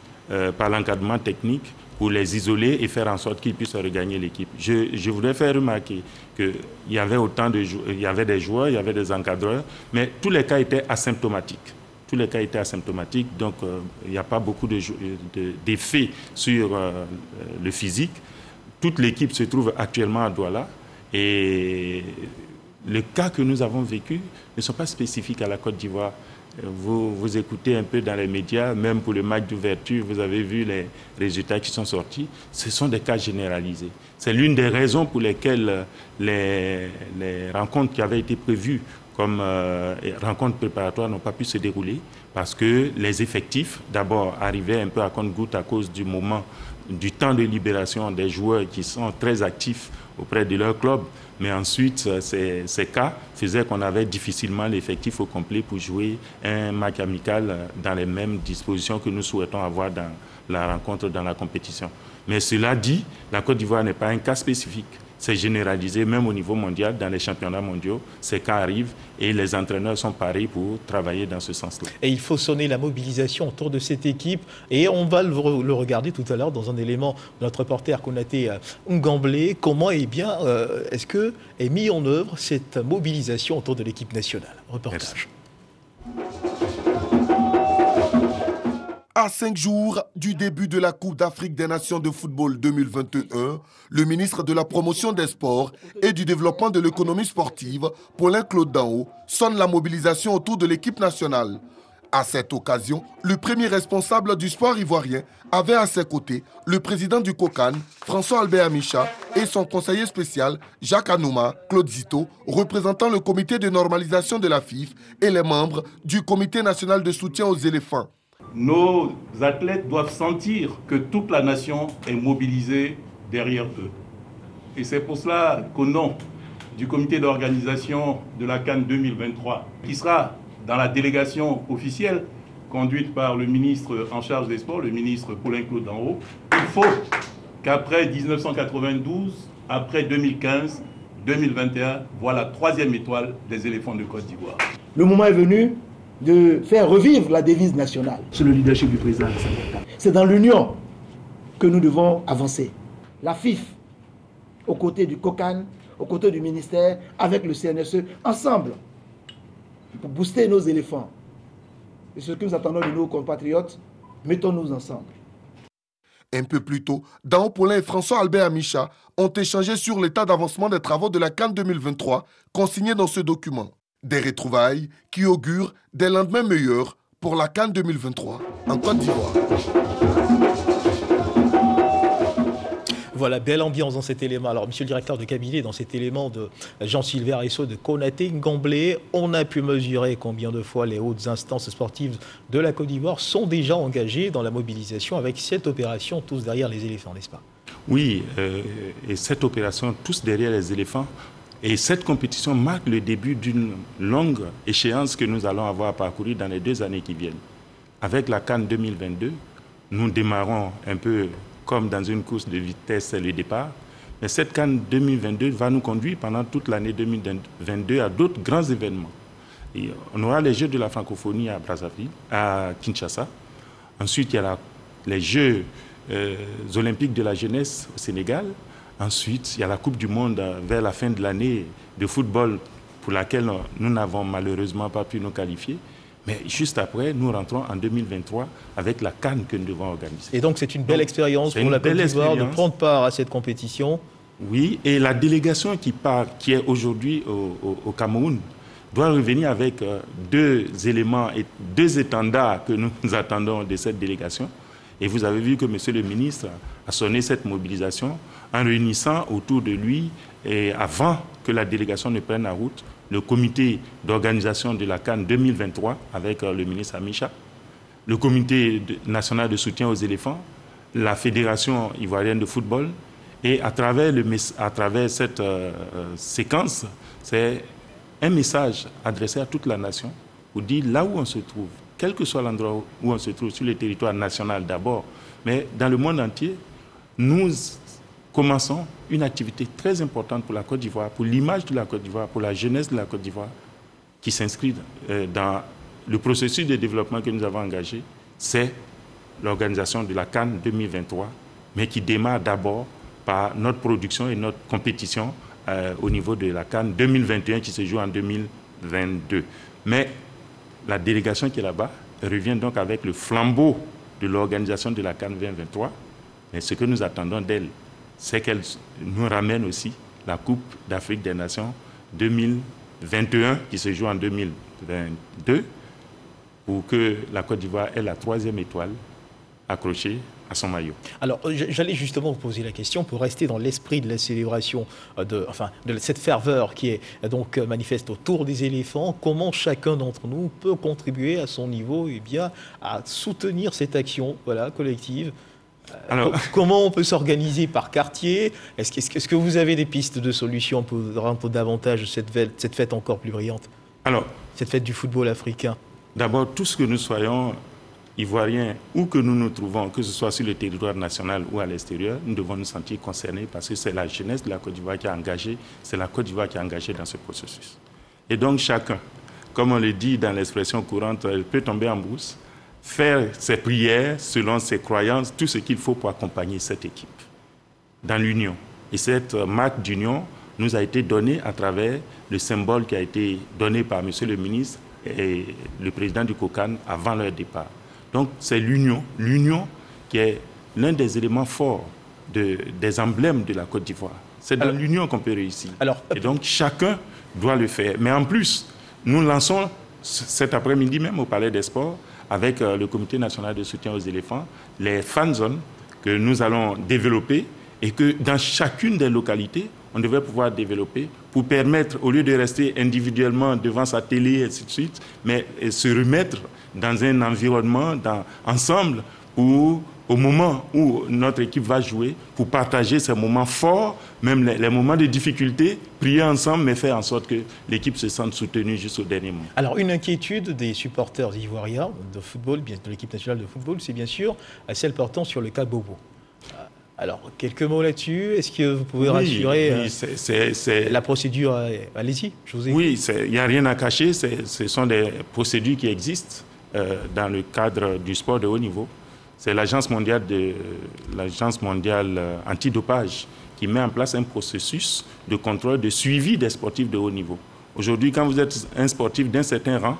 Speaker 9: par l'encadrement technique pour les isoler et faire en sorte qu'ils puissent regagner l'équipe. Je voudrais faire remarquer qu'il y avait il y avait des joueurs, il y avait des encadreurs, mais tous les cas étaient asymptomatiques. Tous les cas étaient asymptomatiques, donc il n'y a pas beaucoup d'effets sur le physique. Toute l'équipe se trouve actuellement à Douala et les cas que nous avons vécus ne sont pas spécifiques à la Côte d'Ivoire. Vous écoutez un peu dans les médias, même pour le match d'ouverture, vous avez vu les résultats qui sont sortis. Ce sont des cas généralisés. C'est l'une des raisons pour lesquelles les rencontres qui avaient été prévues comme rencontres préparatoires n'ont pas pu se dérouler parce que les effectifs, d'abord, arrivaient un peu à compte-gouttes à cause du temps de libération des joueurs qui sont très actifs auprès de leur club. Mais ensuite, ces cas faisaient qu'on avait difficilement l'effectif au complet pour jouer un match amical dans les mêmes dispositions que nous souhaitons avoir dans la rencontre, dans la compétition. Mais cela dit, la Côte d'Ivoire n'est pas un cas spécifique. C'est généralisé, même au niveau mondial, dans les championnats mondiaux. Ces cas arrivent et les entraîneurs sont parés pour travailler dans ce sens-là.
Speaker 1: Et il faut sonner la mobilisation autour de cette équipe. Et on va le regarder tout à l'heure dans un élément de notre reporter Konaté Ngamblé. Comment est-ce que est mis en œuvre cette mobilisation autour de l'équipe nationale? Reportage.
Speaker 10: Merci. À 5 jours du début de la Coupe d'Afrique des Nations de football 2021, le ministre de la Promotion des Sports et du Développement de l'économie sportive, Paulin-Claude Danho, sonne la mobilisation autour de l'équipe nationale. À cette occasion, le premier responsable du sport ivoirien avait à ses côtés le président du COCAN, François-Albert Amicha, et son conseiller spécial, Jacques Anouma, Claude Zito, représentant le comité de normalisation de la FIF et les membres du comité national de soutien aux éléphants.
Speaker 11: Nos athlètes doivent sentir que toute la nation est mobilisée derrière eux. Et c'est pour cela qu'au nom du comité d'organisation de la CAN 2023, qui sera dans la délégation officielle conduite par le ministre en charge des sports, le ministre Paulin-Claude Danho, il faut qu'après 1992, après 2015, 2021, voilà la 3e étoile des éléphants de Côte d'Ivoire.
Speaker 12: Le moment est venu de faire revivre la devise nationale. C'est le leadership du président. C'est dans l'union que nous devons avancer. La FIF, aux côtés du COCAN, aux côtés du ministère, avec le CNSE, ensemble, pour booster nos éléphants. Et ce que nous attendons de nos compatriotes, mettons-nous ensemble.
Speaker 10: Un peu plus tôt, Danho Paulin et François-Albert Amicha ont échangé sur l'état d'avancement des travaux de la CAN 2023, consignés dans ce document. Des retrouvailles qui augurent des lendemains meilleurs pour la CAN 2023 en Côte d'Ivoire.
Speaker 1: Voilà, belle ambiance dans cet élément. Alors, monsieur le directeur de cabinet, dans cet élément de Jean-Sylvain Resso de Konaté Ngamblé, on a pu mesurer combien de fois les hautes instances sportives de la Côte d'Ivoire sont déjà engagées dans la mobilisation avec cette opération Tous derrière les éléphants, n'est-ce pas?
Speaker 9: Oui, et cette opération Tous derrière les éléphants, et cette compétition marque le début d'une longue échéance que nous allons avoir à parcourir dans les 2 années qui viennent. Avec la CAN 2022, nous démarrons un peu comme dans une course de vitesse, le départ. Mais cette CAN 2022 va nous conduire pendant toute l'année 2022 à d'autres grands événements. Et on aura les Jeux de la francophonie à Brazzaville, à Kinshasa. Ensuite, il y a les Jeux olympiques de la jeunesse au Sénégal. Ensuite, il y a la Coupe du Monde vers la fin de l'année de football pour laquelle nous n'avons malheureusement pas pu nous qualifier. Mais juste après, nous rentrons en 2023 avec la CAN que nous devons organiser.
Speaker 1: Et donc c'est une belle expérience pour la Côte d'Ivoire de prendre part à cette compétition.
Speaker 9: Oui, et la délégation qui est aujourd'hui au Cameroun doit revenir avec 2 éléments et 2 étendards que nous attendons de cette délégation. Et vous avez vu que M. le ministre a sonné cette mobilisation en réunissant autour de lui, et avant que la délégation ne prenne la route, le comité d'organisation de la CAN 2023 avec le ministre Amicha, le comité national de soutien aux éléphants, la Fédération ivoirienne de football. Et à travers cette séquence, c'est un message adressé à toute la nation pour dire là où on se trouve, quel que soit l'endroit où on se trouve, sur le territoire national d'abord, mais dans le monde entier, nous commençons une activité très importante pour la Côte d'Ivoire, pour l'image de la Côte d'Ivoire, pour la jeunesse de la Côte d'Ivoire, qui s'inscrit dans le processus de développement que nous avons engagé. C'est l'organisation de la CAN 2023, mais qui démarre d'abord par notre production et notre compétition au niveau de la CAN 2021 qui se joue en 2022. Mais la délégation qui est là-bas revient donc avec le flambeau de l'organisation de la CAN 2023. Mais ce que nous attendons d'elle, c'est qu'elle nous ramène aussi la Coupe d'Afrique des Nations 2021 qui se joue en 2022 pour que la Côte d'Ivoire ait la 3e étoile accrochée à son maillot.
Speaker 1: Alors, j'allais justement vous poser la question pour rester dans l'esprit de la célébration, de cette ferveur qui est donc manifeste autour des éléphants. Comment chacun d'entre nous peut contribuer à son niveau à soutenir cette action collective? Alors, comment on peut s'organiser par quartier? Est-ce que vous avez des pistes de solutions pour rendre un peu davantage cette fête encore plus brillante?
Speaker 9: Alors,
Speaker 1: cette fête du football africain.
Speaker 9: D'abord, tout ce que nous soyons Ivoiriens, où que nous nous trouvons, que ce soit sur le territoire national ou à l'extérieur, nous devons nous sentir concernés parce que c'est la jeunesse de la Côte d'Ivoire qui est engagée, c'est la Côte d'Ivoire qui est engagée dans ce processus. Et donc chacun, comme on le dit dans l'expression courante, peut tomber en brousse, faire ses prières selon ses croyances, tout ce qu'il faut pour accompagner cette équipe dans l'union. Et cette marque d'union nous a été donnée à travers le symbole qui a été donné par M. le ministre et le président du COCAN avant leur départ. Donc c'est l'union qui est l'un des éléments forts des emblèmes de la Côte d'Ivoire. C'est dans l'union qu'on peut réussir. Et donc chacun doit le faire. Mais en plus, nous lançons cet après-midi même au Palais des Sports avec le Comité national de soutien aux éléphants, les fan zones que nous allons développer et que dans chacune des localités, on devrait pouvoir développer pour permettre, au lieu de rester individuellement devant sa télé, et ainsi de suite, mais se remettre dans un environnement, ensemble, où, au moment où notre équipe va jouer, pour partager ces moments forts, même les moments de difficulté, prier ensemble, mais faire en sorte que l'équipe se sente soutenue jusqu'au dernier moment.
Speaker 1: Alors, une inquiétude des supporters ivoiriens de football, de l'équipe nationale de football, c'est bien sûr celle portant sur le cas Bobo. Alors, quelques mots là-dessus. Est-ce que vous pouvez rassurer la procédure? Allez-y, je vous ai.
Speaker 9: Oui, il n'y a rien à cacher. Ce sont des procédures qui existent dans le cadre du sport de haut niveau. C'est l'Agence mondiale antidopage qui met en place un processus de contrôle, de suivi des sportifs de haut niveau. Aujourd'hui, quand vous êtes un sportif d'un certain rang,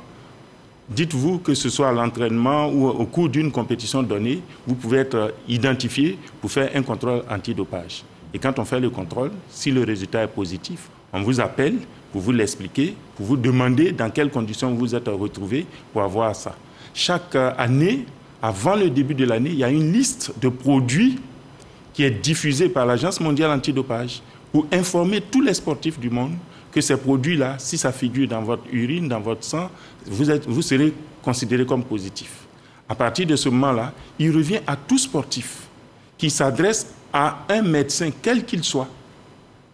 Speaker 9: dites-vous que ce soit à l'entraînement ou au cours d'une compétition donnée, vous pouvez être identifié pour faire un contrôle antidopage. Et quand on fait le contrôle, si le résultat est positif, on vous appelle pour vous l'expliquer, pour vous demander dans quelles conditions vous êtes retrouvé pour avoir ça. Chaque année, avant le début de l'année, il y a une liste de produits qui est diffusée par l'Agence mondiale antidopage pour informer tous les sportifs du monde que ces produits-là, si ça figure dans votre urine, dans votre sang, vous serez considéré comme positif. À partir de ce moment-là, il revient à tout sportif qui s'adresse à un médecin, quel qu'il soit,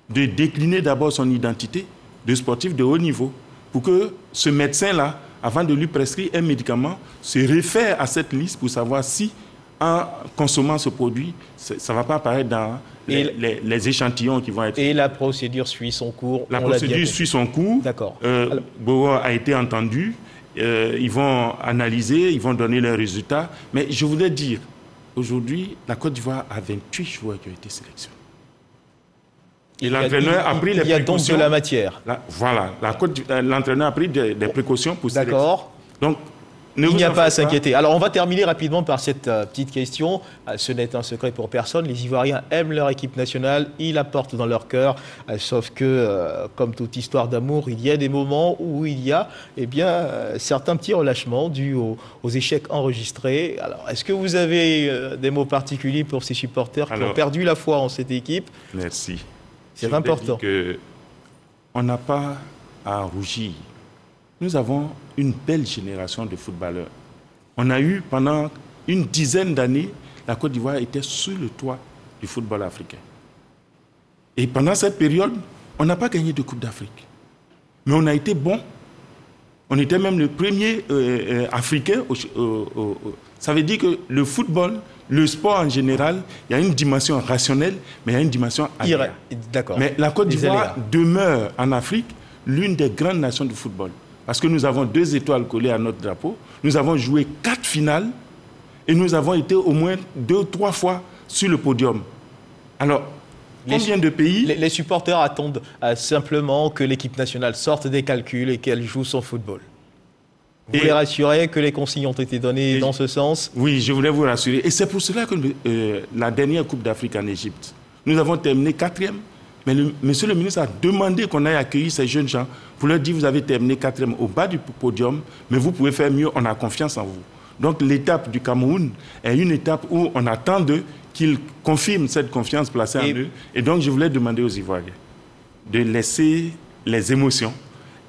Speaker 9: de décliner d'abord son identité de sportif de haut niveau pour que ce médecin-là, avant de lui prescrire un médicament, se réfère à cette liste pour savoir si, en consommant ce produit, ça ne va pas apparaître dans les échantillons qui vont être...
Speaker 1: Et la procédure suit son cours.
Speaker 9: La procédure suit son cours.
Speaker 1: D'accord.
Speaker 9: Bobo a été entendu. Ils vont analyser, ils vont donner leurs résultats. Mais je voudrais dire, aujourd'hui, la Côte d'Ivoire a 28 joueurs qui ont été sélectionnés. Et l'entraîneur a pris les précautions. Il y a donc de la matière.
Speaker 1: Voilà.
Speaker 9: L'entraîneur a pris des précautions pour sélectionner.
Speaker 1: D'accord.
Speaker 9: Donc,
Speaker 1: Il n'y a pas à s'inquiéter. Alors, on va terminer rapidement par cette petite question. Ce n'est un secret pour personne. Les Ivoiriens aiment leur équipe nationale. Ils la portent dans leur cœur. Sauf que, comme toute histoire d'amour, il y a des moments où il y a certains petits relâchements dus aux échecs enregistrés. Alors, est-ce que vous avez des mots particuliers pour ces supporters qui ont perdu la foi en cette équipe?
Speaker 9: Merci.
Speaker 1: C'est important.
Speaker 9: On n'a pas à rougir. Nous avons une belle génération de footballeurs. On a eu pendant une dizaine d'années, la Côte d'Ivoire était sous le toit du football africain. Et pendant cette période, on n'a pas gagné de Coupe d'Afrique. Mais on a été bon. On était même le premier africain. Ça veut dire que le football, le sport en général, il y a une dimension rationnelle, mais il y a une dimension aléa.
Speaker 1: D'accord.
Speaker 9: Mais la Côte d'Ivoire demeure en Afrique l'une des grandes nations du football. Parce que nous avons 2 étoiles collées à notre drapeau. Nous avons joué 4 finales et nous avons été au moins 2 ou 3 fois sur le podium. Alors, combien de pays...
Speaker 1: Les supporters attendent simplement que l'équipe nationale sorte des calculs et qu'elle joue son football. Vous les rassurez que les consignes ont été données dans ce sens?
Speaker 9: Oui, je voulais vous rassurer. Et c'est pour cela que la dernière Coupe d'Afrique en Égypte, nous avons terminé 4e. Mais monsieur le ministre a demandé qu'on aille accueillir ces jeunes gens pour leur dire vous avez terminé 4e au bas du podium, mais vous pouvez faire mieux, on a confiance en vous. Donc l'étape du Cameroun est une étape où on attend d'eux qu'ils confirment cette confiance placée en eux. Et donc je voulais demander aux Ivoiriens de laisser les émotions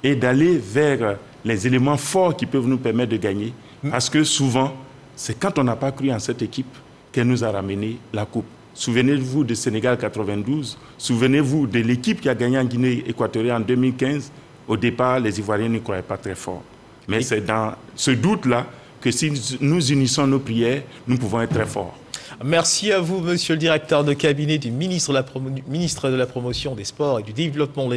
Speaker 9: et d'aller vers les éléments forts qui peuvent nous permettre de gagner. Parce que souvent, c'est quand on n'a pas cru en cette équipe qu'elle nous a ramené la coupe. Souvenez-vous de Sénégal 92, souvenez-vous de l'équipe qui a gagné en Guinée équatoriale en 2015. Au départ, les Ivoiriens ne croyaient pas très fort. Mais c'est dans ce doute-là que si nous unissons nos prières, nous pouvons être très forts.
Speaker 1: Merci à vous, monsieur le directeur de cabinet du ministre de la Promotion des Sports et du Développement de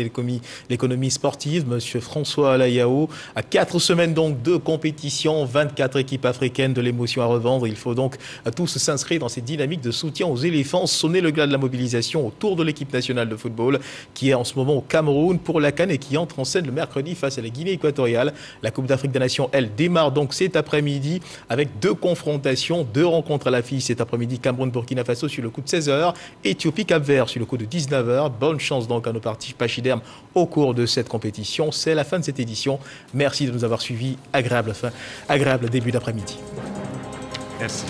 Speaker 1: l'économie sportive, monsieur François Alayao. À 4 semaines donc de compétition, 24 équipes africaines, de l'émotion à revendre. Il faut donc tous s'inscrire dans cette dynamique de soutien aux éléphants, sonner le glas de la mobilisation autour de l'équipe nationale de football qui est en ce moment au Cameroun pour la CAN et qui entre en scène le mercredi face à la Guinée équatoriale. La Coupe d'Afrique des Nations, elle, démarre donc cet après-midi avec 2 confrontations, 2 rencontres à l'affiche cet après-midi. Cameroun-Burkina Faso sur le coup de 16h, Éthiopie-Cap-Vert sur le coup de 19h. Bonne chance donc à nos pachydermes au cours de cette compétition. C'est la fin de cette édition. Merci de nous avoir suivis. Agréable début d'après-midi.
Speaker 9: Merci.